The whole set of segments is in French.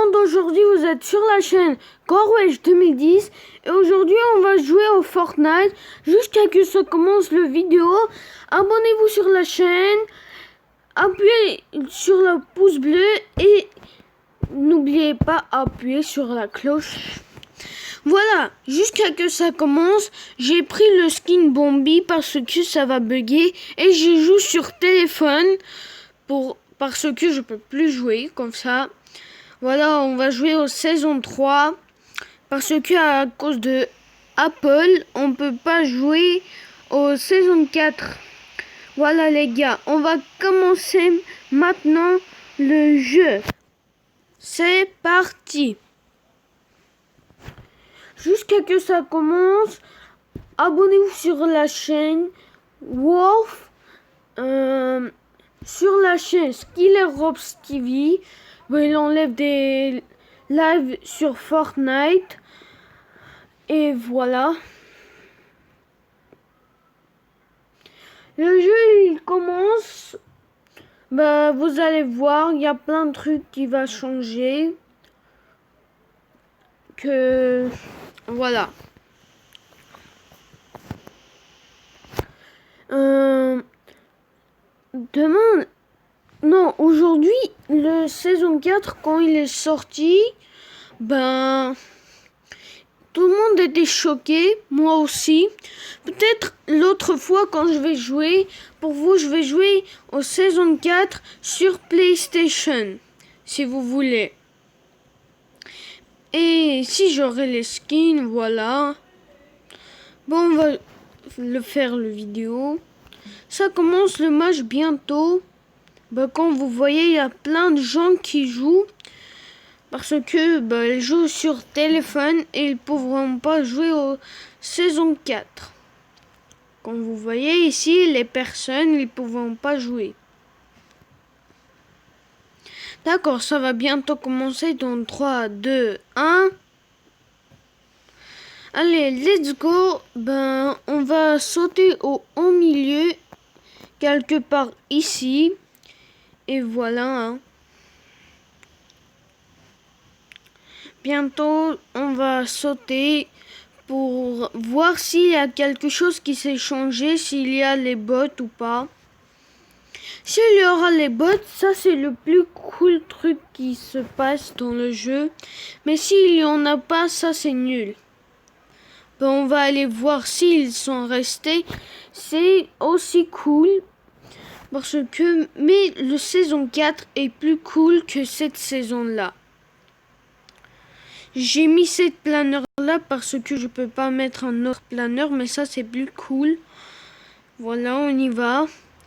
monde, aujourd'hui vous êtes sur la chaîne Corwesh 2010 et aujourd'hui on va jouer au Fortnite. Jusqu'à que ça commence le vidéo, abonnez-vous sur la chaîne, appuyez sur le pouce bleu et n'oubliez pas d'appuyer sur la cloche. Voilà, jusqu'à que ça commence, j'ai pris le skin Bombi parce que ça va bugger et je joue sur téléphone parce que je peux plus jouer comme ça. Voilà, on va jouer aux saison 3 parce que à cause de Apple, on peut pas jouer aux saison 4. Voilà les gars, on va commencer maintenant le jeu. C'est parti. Jusqu'à que ça commence, abonnez-vous sur la chaîne Wolf, sur la chaîne Skiller Robs TV. Il enlève des lives sur Fortnite. Et voilà. Le jeu il commence. Vous allez voir, il y a plein de trucs qui va changer. Voilà. Demain. Non, aujourd'hui, le saison 4, quand il est sorti, tout le monde était choqué, moi aussi. Peut-être l'autre fois quand je vais jouer, pour vous, je vais jouer au saison 4 sur PlayStation, si vous voulez. Et si j'aurai les skins, voilà. Bon, on va faire le vidéo. Ça commence le match bientôt. Comme vous voyez, il y a plein de gens qui jouent parce que ils jouent sur téléphone et ils ne pourront pas jouer au saison 4. Comme vous voyez ici, les personnes ils ne pourront pas jouer. D'accord, ça va bientôt commencer dans 3, 2, 1. Allez, let's go. On va sauter au milieu, quelque part ici. Et voilà. Bientôt, on va sauter pour voir s'il y a quelque chose qui s'est changé, s'il y a les bots ou pas. S'il y aura les bots, ça c'est le plus cool truc qui se passe dans le jeu. Mais s'il y en a pas, ça c'est nul. On va aller voir s'ils sont restés. C'est aussi cool. Mais le saison 4 est plus cool que cette saison-là. J'ai mis cette planeur-là parce que je peux pas mettre un autre planeur, mais ça c'est plus cool. Voilà, on y va.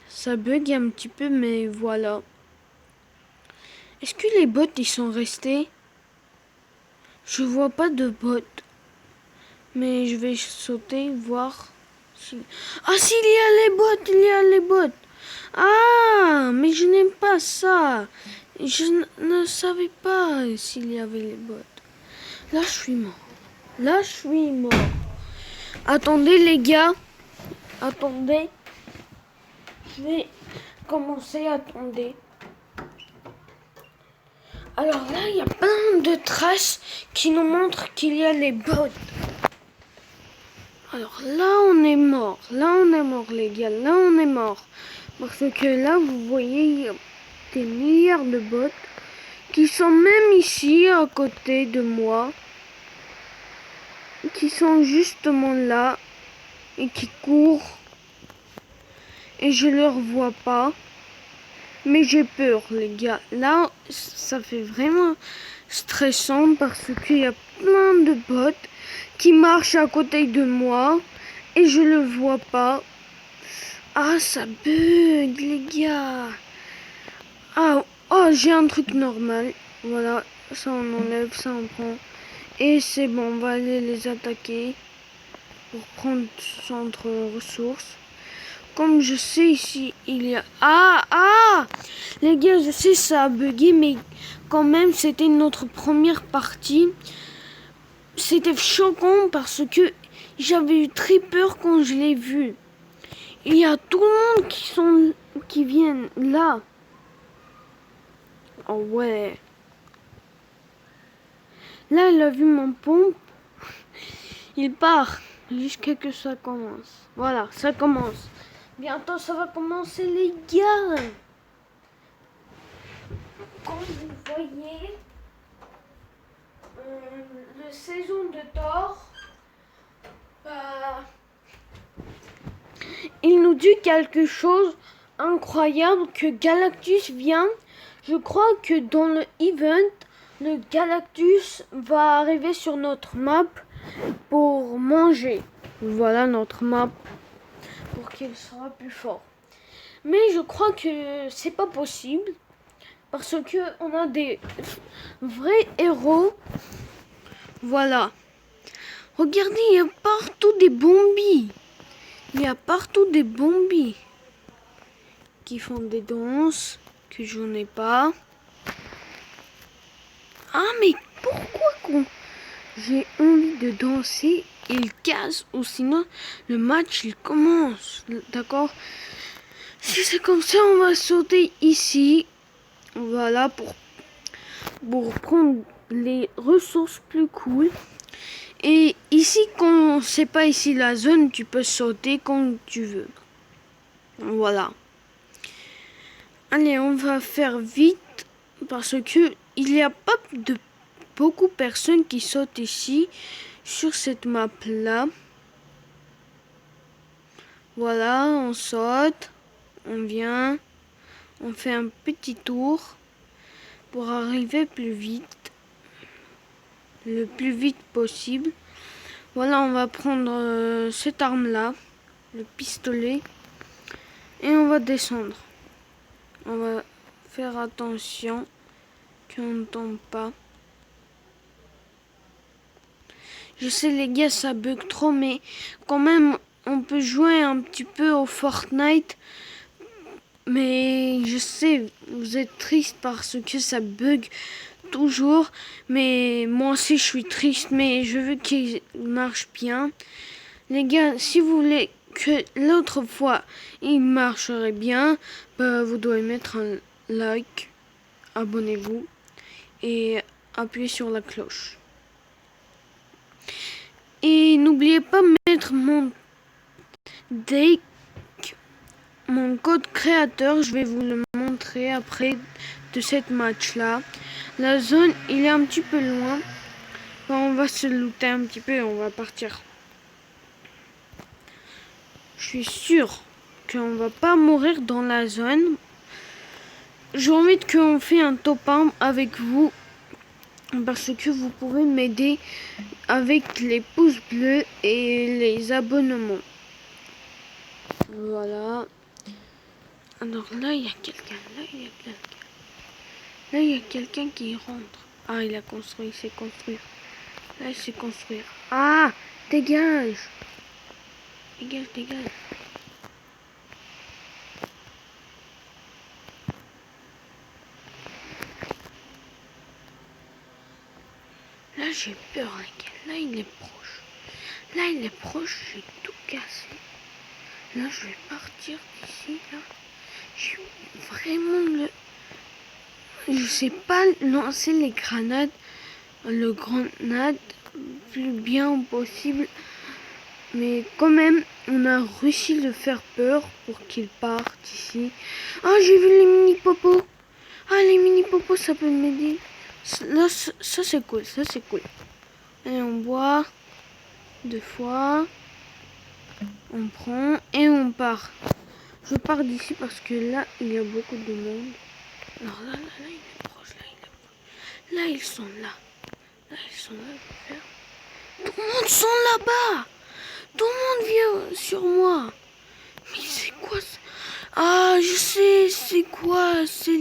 Ça bug un petit peu, mais voilà. Est-ce que les bots ils sont restés? Je vois pas de bots. Mais je vais sauter, voir. Ah, s'il y a les bots, il y a les bots. Ah, mais je n'aime pas ça. Je ne savais pas s'il y avait les bots. Là, je suis mort. Attendez, les gars. Attendez. Je vais commencer. Attendez. Alors là, il y a plein de traces qui nous montrent qu'il y a les bots. Alors là, on est mort. Les gars. Là, on est mort. Parce que là, vous voyez, il y a des milliards de bots qui sont même ici, à côté de moi. Qui sont justement là. Et qui courent. Et je ne les vois pas. Mais j'ai peur, les gars. Là, ça fait vraiment stressant parce qu'il y a plein de bots qui marchent à côté de moi. Et je le vois pas. Ah, ça bug, les gars. Ah, oh, j'ai un truc normal. Voilà, ça on enlève, ça on prend. Et c'est bon, on va aller les attaquer pour prendre centre ressources. Comme je sais ici, il y a... Ah les gars, je sais ça a bugué, mais quand même, c'était notre première partie. C'était choquant parce que j'avais eu très peur quand je l'ai vu. Il y a tout le monde qui viennent là. Oh ouais. Là, il a vu mon pompe. Il part jusqu'à que ça commence. Voilà, ça commence. Bientôt, ça va commencer, les gars. Comme vous voyez, la saison de Thor, il nous dit quelque chose incroyable que Galactus vient. Je crois que dans le event, le Galactus va arriver sur notre map pour manger. Voilà notre map pour qu'il sera plus fort. Mais je crois que c'est pas possible parce que on a des vrais héros. Voilà. Regardez, il y a partout des zombies. Il y a partout des zombies qui font des danses que je n'ai pas. Ah, mais pourquoi j'ai envie de danser, il casse ou sinon le match il commence. D'accord? Si c'est comme ça, on va sauter ici. Voilà pour prendre les ressources plus cool. Et ici, quand c'est pas ici la zone, tu peux sauter quand tu veux. Voilà. Allez, on va faire vite parce que il n'y a pas de beaucoup de personnes qui sautent ici sur cette map là. Voilà, on saute, on vient, on fait un petit tour pour arriver plus vite, le plus vite possible. Voilà, on va prendre cette arme là, le pistolet, et on va descendre. On va faire attention qu'on ne tombe pas. Je sais les gars, ça bug trop, mais quand même on peut jouer un petit peu au Fortnite. Mais je sais, vous êtes triste parce que ça bug toujours. Mais moi aussi je suis triste, mais je veux qu'il marche bien. Les gars, si vous voulez que l'autre fois il marcherait bien, bah, vous devez mettre un like, abonnez-vous et appuyez sur la cloche. Et n'oubliez pas de mettre mon code créateur, je vais vous le montrer après de cette match là. La zone, il est un petit peu loin. On va se looter un petit peu et on va partir. Je suis sûr qu'on va pas mourir dans la zone. J'ai envie qu'on fait un top 1 avec vous parce que vous pouvez m'aider avec les pouces bleus et les abonnements. Voilà. Alors là, il y a quelqu'un. Là, il y a quelqu'un qui rentre. Ah, il a construit, il sait construire. Là, il sait construire. Ah, dégage. Dégage. Là, j'ai peur, les gars. Là, il est proche. J'ai tout cassé. Là, je vais partir d'ici, là. Je suis vraiment Je sais pas lancer les grenades. Le grenade plus bien possible. Mais quand même, on a réussi à le faire peur pour qu'il parte ici. Ah, j'ai vu les mini-popos. Ah, les mini-popos, ça peut m'aider. Là, ça c'est cool, Allez, on boit 2 fois. On prend et on part. Je pars d'ici parce que là, il y a beaucoup de monde. Alors là, il est proche, Là, ils sont là. Tout le monde sont là-bas. Tout le monde vient sur moi. Mais c'est quoi ça? Ah, je sais, c'est quoi? C'est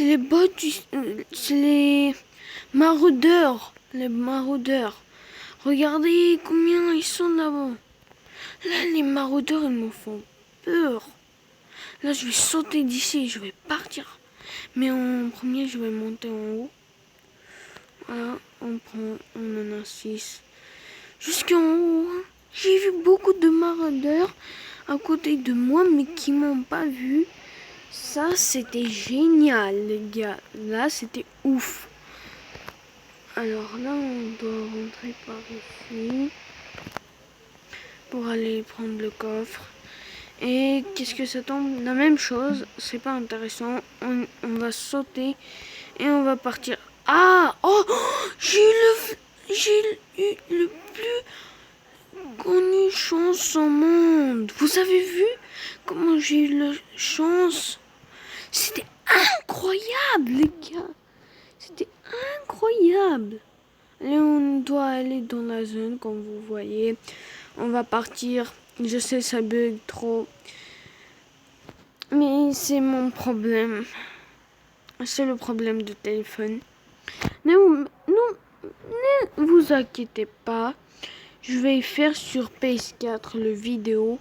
les bots, c'est les maraudeurs. Les maraudeurs. Regardez combien ils sont là-bas. Là, les maraudeurs, ils me font peur. Là, je vais sauter d'ici, je vais partir. Mais en premier, je vais monter en haut. Voilà, on en a 6. Jusqu'en haut, hein. J'ai vu beaucoup de maraudeurs à côté de moi, mais qui m'ont pas vu. Ça, c'était génial, les gars. Là, c'était ouf. Alors là, on doit rentrer par ici pour aller prendre le coffre. Et qu'est-ce que ça tombe? La même chose, c'est pas intéressant. On va sauter et on va partir. Ah! Oh! J'ai eu le plus connu chance au monde. Vous avez vu comment j'ai eu la chance? C'était incroyable, les gars. C'était incroyable. Allez, on doit aller dans la zone, comme vous voyez. On va partir. Je sais, ça bug trop. Mais c'est mon problème. C'est le problème de téléphone. Ne vous inquiétez pas. Je vais faire sur PS4 le vidéo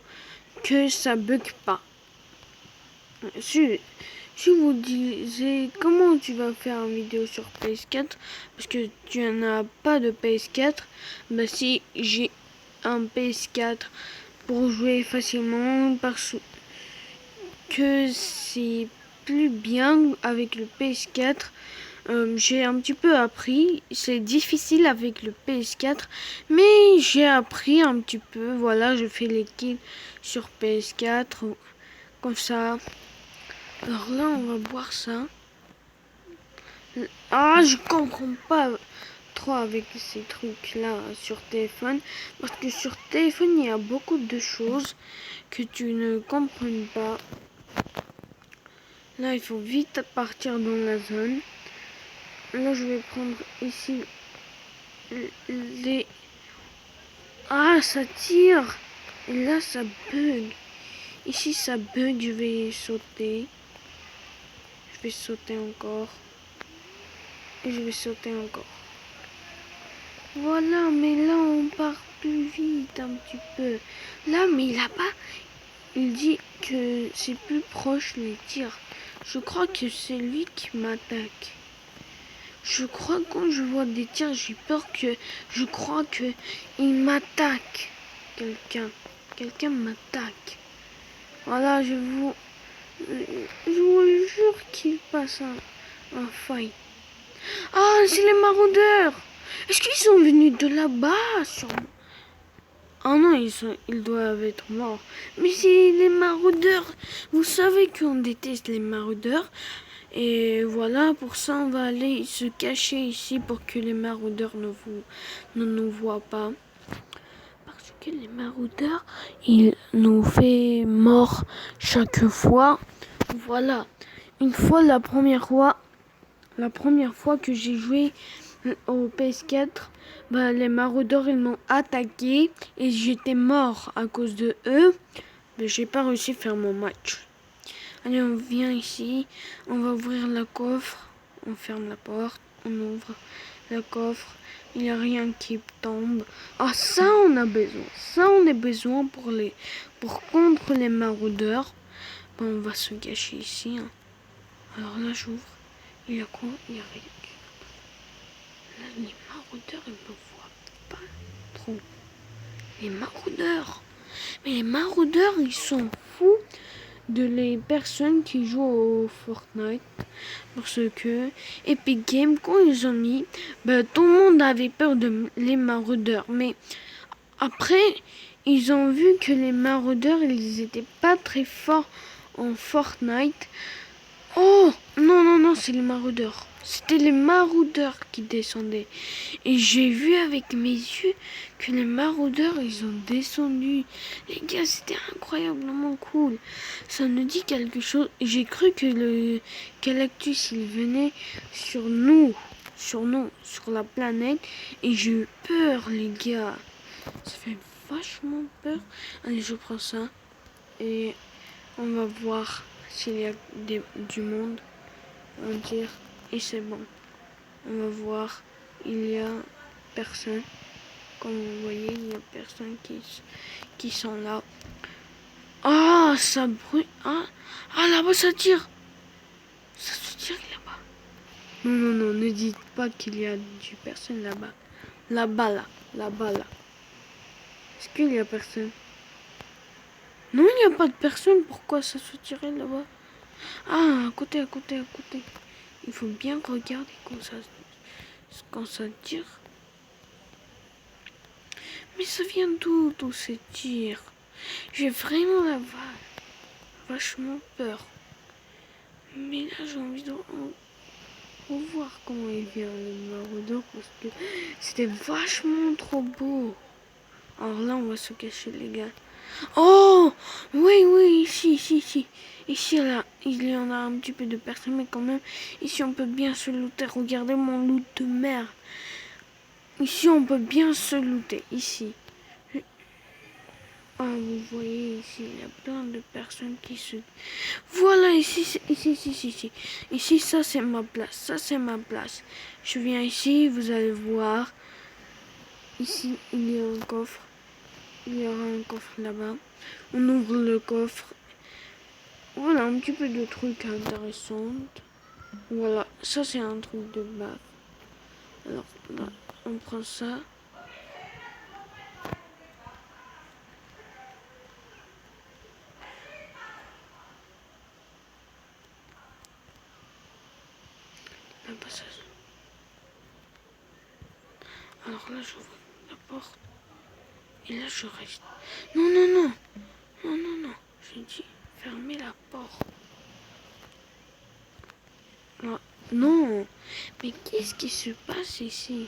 que ça bug pas. Si vous disiez comment tu vas faire une vidéo sur PS4 parce que tu n'as pas de PS4, bah si j'ai un PS4 pour jouer facilement parce que c'est plus bien avec le PS4. J'ai un petit peu appris, c'est difficile avec le PS4, mais j'ai appris un petit peu. Voilà, je fais les kills sur PS4 comme ça. Alors là, on va boire ça. Ah, je comprends pas trop avec ces trucs-là sur téléphone. Parce que sur téléphone, il y a beaucoup de choses que tu ne comprends pas. Là, il faut vite partir dans la zone. Là, je vais prendre ici les... Ah, ça tire. Et là, ça bug. Ici, ça bug. Je vais sauter. Je vais sauter encore. Et je vais sauter encore. Voilà, mais là, on part plus vite un petit peu. Là, mais là-bas, il dit que c'est plus proche les tirs. Je crois que c'est lui qui m'attaque. Je crois que quand je vois des tirs, j'ai peur que... Je crois que il m'attaque. Quelqu'un m'attaque. Voilà, je vous jure qu'il passe un fight. Ah, c'est les maraudeurs. Est-ce qu'ils sont venus de là-bas sûrement? Ah non, ils doivent être morts. Mais c'est les maraudeurs. Vous savez qu'on déteste les maraudeurs. Et voilà, pour ça, on va aller se cacher ici pour que les maraudeurs ne nous voient pas. Parce que les maraudeurs, ils nous font mort chaque fois. Voilà. Une fois, la première fois que j'ai joué au PS4, bah, les maraudeurs ils m'ont attaqué et j'étais mort à cause de eux. Mais j'ai pas réussi à faire mon match. Allez, on vient ici, on va ouvrir le coffre, on ferme la porte, on ouvre le coffre, il n'y a rien qui tombe. Ah, ça on a besoin, pour contre les maraudeurs. Bon, on va se cacher ici. Hein. Alors là, j'ouvre. Il y a quoi? Il y a rien. Là, les maraudeurs, ils me voient pas trop. Les maraudeurs. Mais les maraudeurs, ils sont fous de les personnes qui jouent au Fortnite. Parce que Epic Games, quand ils ont mis, bah, tout le monde avait peur de les maraudeurs. Mais après, ils ont vu que les maraudeurs, ils étaient pas très forts en Fortnite. Oh, non, c'est les maraudeurs. C'était les maraudeurs qui descendaient. Et j'ai vu avec mes yeux que les maraudeurs, ils ont descendu. Les gars, c'était incroyablement cool. Ça nous dit quelque chose. J'ai cru que le Galactus, il venait sur nous, sur la planète. Et j'ai eu peur, les gars. Ça fait vachement peur. Allez, je prends ça. Et on va voir s'il y a du monde. On va dire. Et c'est bon. On va voir. Il y a personne. Comme vous voyez, il y a personne qui sont là. Ah, ça brûle. Ah, là-bas, ça tire. Ça se tire là-bas. Non, ne dites pas qu'il y a du personne là-bas. Là-bas, là. Est-ce qu'il y a personne? Non, il n'y a pas de personne. Pourquoi ça se tirait là-bas? Ah, à côté. Il faut bien regarder comme ça. quand ça tire. Mais ça vient d'où, tous ces tirs? J'ai vraiment vachement peur. Mais là, j'ai envie de revoir comment il vient, le maraudeur, parce que c'était vachement trop beau. Alors là, on va se cacher, les gars. Oh, oui, oui, ici. Ici, là, il y en a un petit peu de personnes, mais quand même, ici, on peut bien se looter. Regardez mon loot de mer. Ici, on peut bien se looter, ici. Ah, vous voyez ici, il y a plein de personnes qui se... Voilà, ici. Ici, ça, c'est ma place. Je viens ici, vous allez voir. Ici, il y a un coffre. Il y aura un coffre là-bas. On ouvre le coffre. Voilà, un petit peu de trucs intéressants. Voilà, ça, c'est un truc de base. Alors, là, on prend ça. Un passage. Alors là, j'ouvre la porte. Et là, je reste. Non. J'ai dit fermer la porte. Ah, non. Mais qu'est-ce qui se passe ici?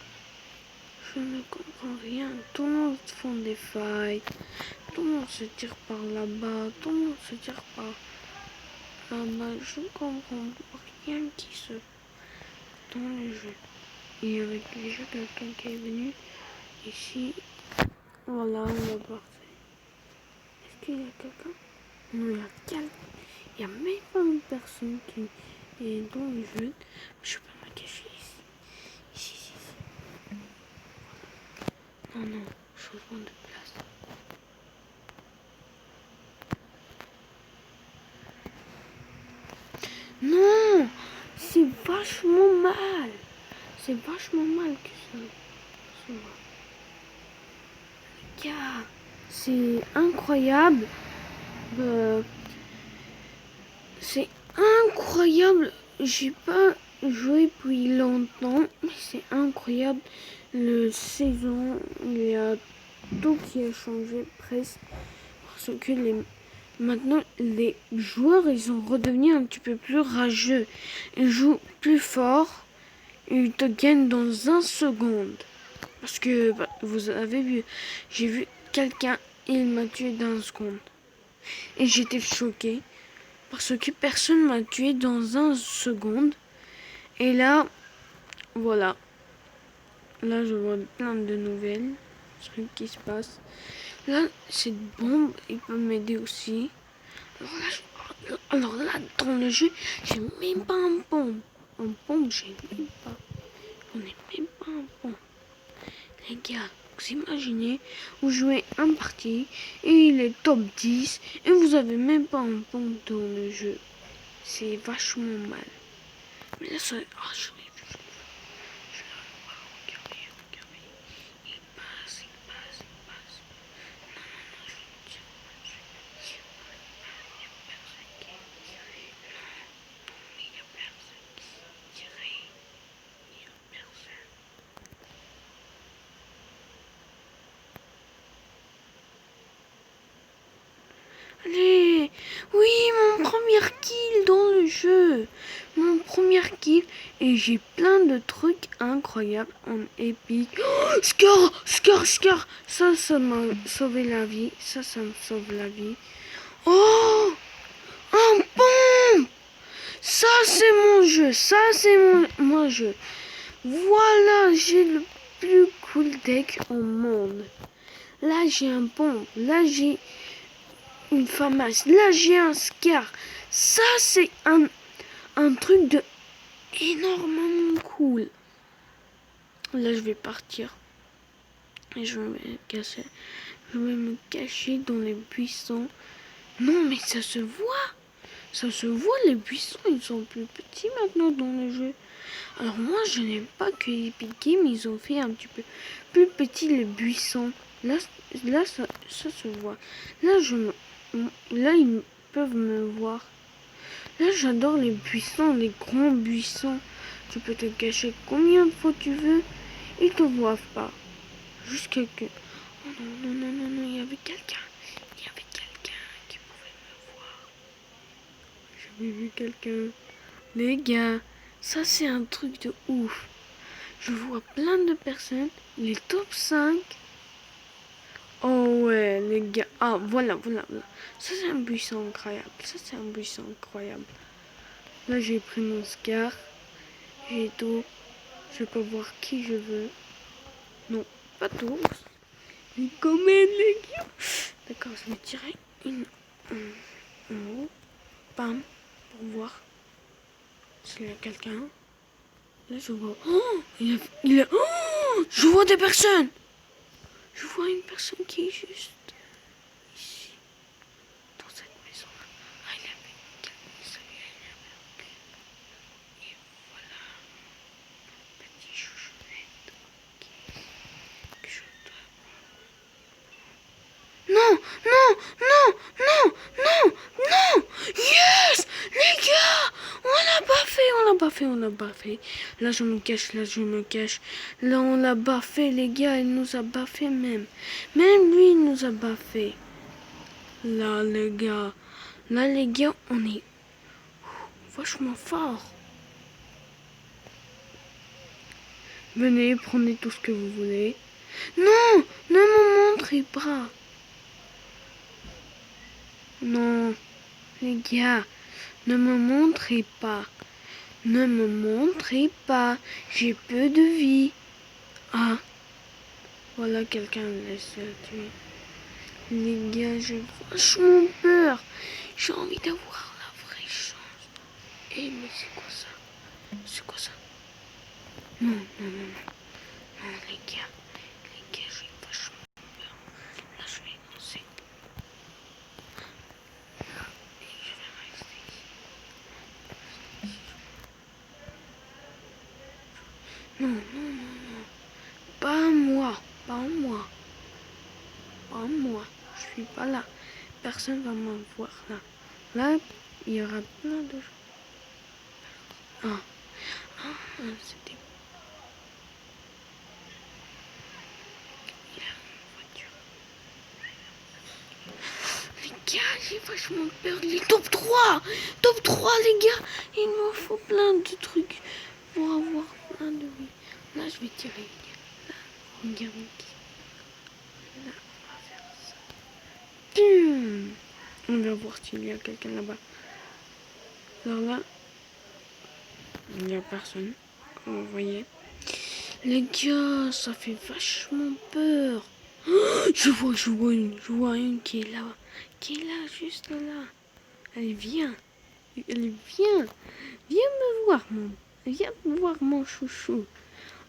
Je ne comprends rien. Tout le monde font des failles. Tout le monde se tire par là-bas. Tout le monde se tire par là-bas. Je ne comprends rien qui se dans le jeu. Il y avait déjà quelqu'un qui est venu ici. Voilà, on va voir. Est-ce qu'il y a quelqu'un? Non, il y a quelqu'un. Il n'y a même pas une personne qui est dans le jeu. Je peux me cacher ici. Ici. Non, changement de place. Non, c'est vachement mal. C'est vachement mal que ça. Regarde, c'est incroyable. C'est incroyable. J'ai pas joué depuis longtemps, mais c'est incroyable. Le saison, il y a tout qui a changé presque. Parce que maintenant, les joueurs, ils sont redevenus un petit peu plus rageux. Ils jouent plus fort. Ils te gagnent dans un seconde. Parce que, vous avez vu, j'ai vu quelqu'un, il m'a tué dans une seconde. Et j'étais choquée. Parce que personne m'a tué dans un seconde. Et là, voilà. Là, je vois plein de nouvelles trucs qui se passent. Là, cette bombe, il peut m'aider aussi. Alors là, dans le jeu, j'ai même pas un pompe. Un pompe, j'ai même pas. On n'est même pas un pompe. Les gars, vous imaginez, vous jouez un parti et il est top 10 et vous avez même pas un pompe dans le jeu. C'est vachement mal. Mais là, ça... Oh, je l'ai vu. Regardez. Il passe. Allez, oui, mon premier kill dans le jeu. Mon premier kill. Et j'ai plein de trucs incroyables en épique. Oh, Scar. Ça m'a sauvé la vie. Ça me sauve la vie. Oh, un pompe. Ça, c'est mon jeu. Ça, c'est mon jeu. Voilà, j'ai le plus cool deck au monde. Là, j'ai un pompe. Là, j'ai une FAMAS. Là, j'ai un Scar. Ça, c'est un truc de énormément cool. Là, je vais partir. Et je vais me cacher dans les buissons. Non, mais ça se voit. Ça se voit, les buissons, ils sont plus petits maintenant dans le jeu. Alors moi, je n'aime pas que Epic Games, ils ont fait un petit peu plus petit les buissons. Là ça se voit. Là, ils peuvent me voir. Là, j'adore les buissons, les grands buissons. Tu peux te cacher combien de fois tu veux. Ils te voient pas. Juste quelqu'un. Oh non, non, non, non, non, il y avait quelqu'un. Il y avait quelqu'un qui pouvait me voir. J'avais vu quelqu'un. Les gars, ça c'est un truc de ouf. Je vois plein de personnes. Les top 5. Oh ouais, les gars. Ah, voilà, voilà, voilà. Ça c'est un buisson incroyable. Ça c'est un buisson incroyable. Là j'ai pris mon scar. J'ai tout. Je peux voir qui je veux. Non, pas tous. Mais quand même, les gars. D'accord, je vais tirer une en haut. Bam. Pour voir s'il y a quelqu'un. Là, je vois. Oh, oh, je vois des personnes. Je vois une personne qui est juste ici, dans cette maison-là. Ah, il avait une camisa, il avait un cul. Et voilà, petit chouchounette que je dois. Non, non, non, non, non, non. Yes, les gars, on l'a pas fait, on l'a pas fait, on l'a pas fait. Là, je me cache, là, je me cache. Là, on l'a baffé, les gars, il nous a baffé même. Même lui, il nous a baffé. Là, les gars. Là, les gars, on est vachement fort. Venez, prenez tout ce que vous voulez. Non, ne me montrez pas. Non, les gars, ne me montrez pas. Ne me montrez pas. J'ai peu de vie. Ah, voilà, quelqu'un laisse la tuer. Les gars, j'ai vachement peur. J'ai envie d'avoir la vraie chance. Eh, mais c'est quoi ça? C'est quoi ça? Non, non, non, non. Non, les gars, j'ai vachement peur. Là, je vais lancer. Et je vais rester ici. Non, non, non, non. Pas moi. Pas moi. Pas moi. Je suis pas là. Personne va me voir là. Là, il y aura plein de gens. Ah, c'était... Il a une voiture. Les gars, j'ai vachement peur. Les top 3. Top 3, les gars. Il me faut plein de trucs pour avoir plein de vie. Là, je vais tirer, les gars. Là, regardez. Là, on va faire ça. On va voir s'il y a quelqu'un là-bas. Alors là, il n'y a personne. Comme vous voyez. Les gars, ça fait vachement peur. Oh, je vois une qui est là. Qui est là, juste là. Allez, viens. Allez, viens. Viens me voir, viens me voir, mon chouchou.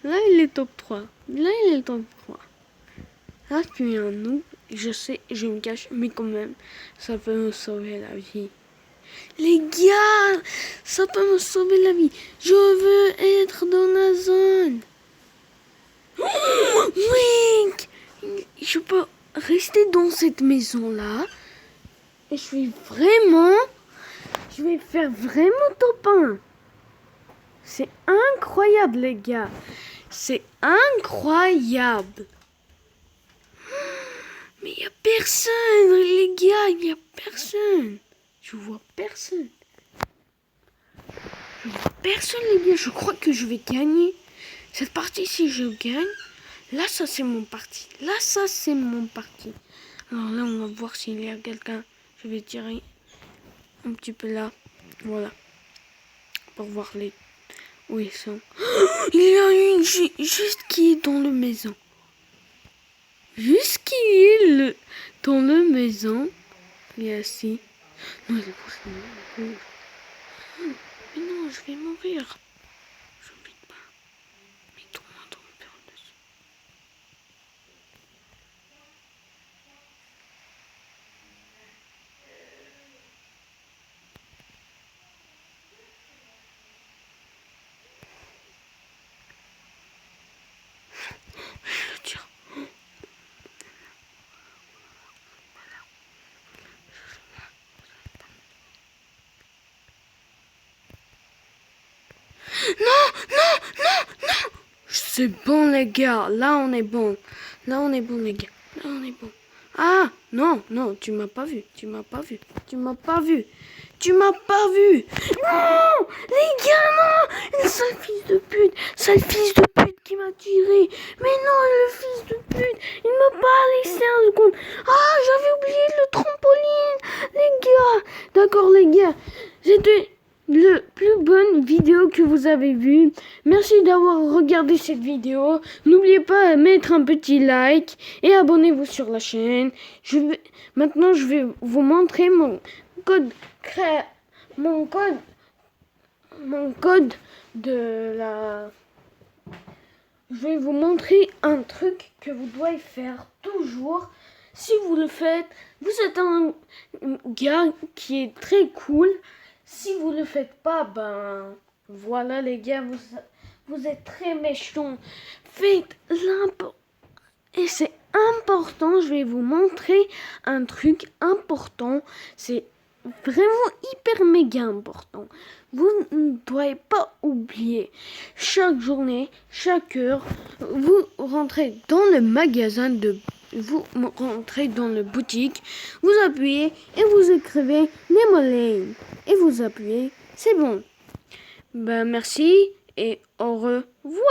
Là, il est top 3. Là, il est top 3. Là, tu es un noob. Je sais, je me cache, mais quand même, ça peut me sauver la vie. Les gars, ça peut me sauver la vie. Je veux être dans la zone. Oh, oui, je peux rester dans cette maison-là. Et je vais faire vraiment top 1. C'est incroyable, les gars. C'est incroyable. Mais il n'y a personne, les gars, il n'y a personne. Je vois personne. Je vois personne, les gars. Je crois que je vais gagner. Cette partie, si je gagne, là, ça, c'est mon parti. Là, ça, c'est mon parti. Alors là, on va voir s'il y a quelqu'un. Je vais tirer un petit peu là. Voilà. Pour voir où ils sont. Oh, il y a une juste qui est dans la maison. Juste qui est dans la maison. Il est assis. Non, il est couché. Mais non, je vais mourir. J'oublie pas. Mais tout le monde en peur dessus. Je le tire. C'est bon les gars, là on est bon. Là on est bon les gars, là on est bon. Ah non, non, tu m'as pas vu, tu m'as pas vu, tu m'as pas vu, tu m'as pas vu. Non, les gars, non, le sale fils de pute qui m'a tiré. Mais non, le fils de pute, il m'a pas laissé un seconde. Ah, j'avais oublié le trampoline, les gars. D'accord les gars, c'était le plus bonne vidéo que vous avez vue. Merci d'avoir regardé cette vidéo. N'oubliez pas de mettre un petit like et abonnez-vous sur la chaîne. Maintenant, je vais vous montrer mon code de la... Je vais vous montrer un truc que vous devez faire toujours. Si vous le faites, vous êtes un gars qui est très cool. Si vous le faites pas, ben voilà les gars, vous êtes très méchants. Faites l'important. Et c'est important, je vais vous montrer un truc important. C'est vraiment hyper méga important. Vous ne devez pas oublier. Chaque journée, chaque heure, vous rentrez dans le magasin vous rentrez dans le boutique, vous appuyez et vous écrivez Nemo Lane. Et vous appuyez, c'est bon. Ben merci et au revoir.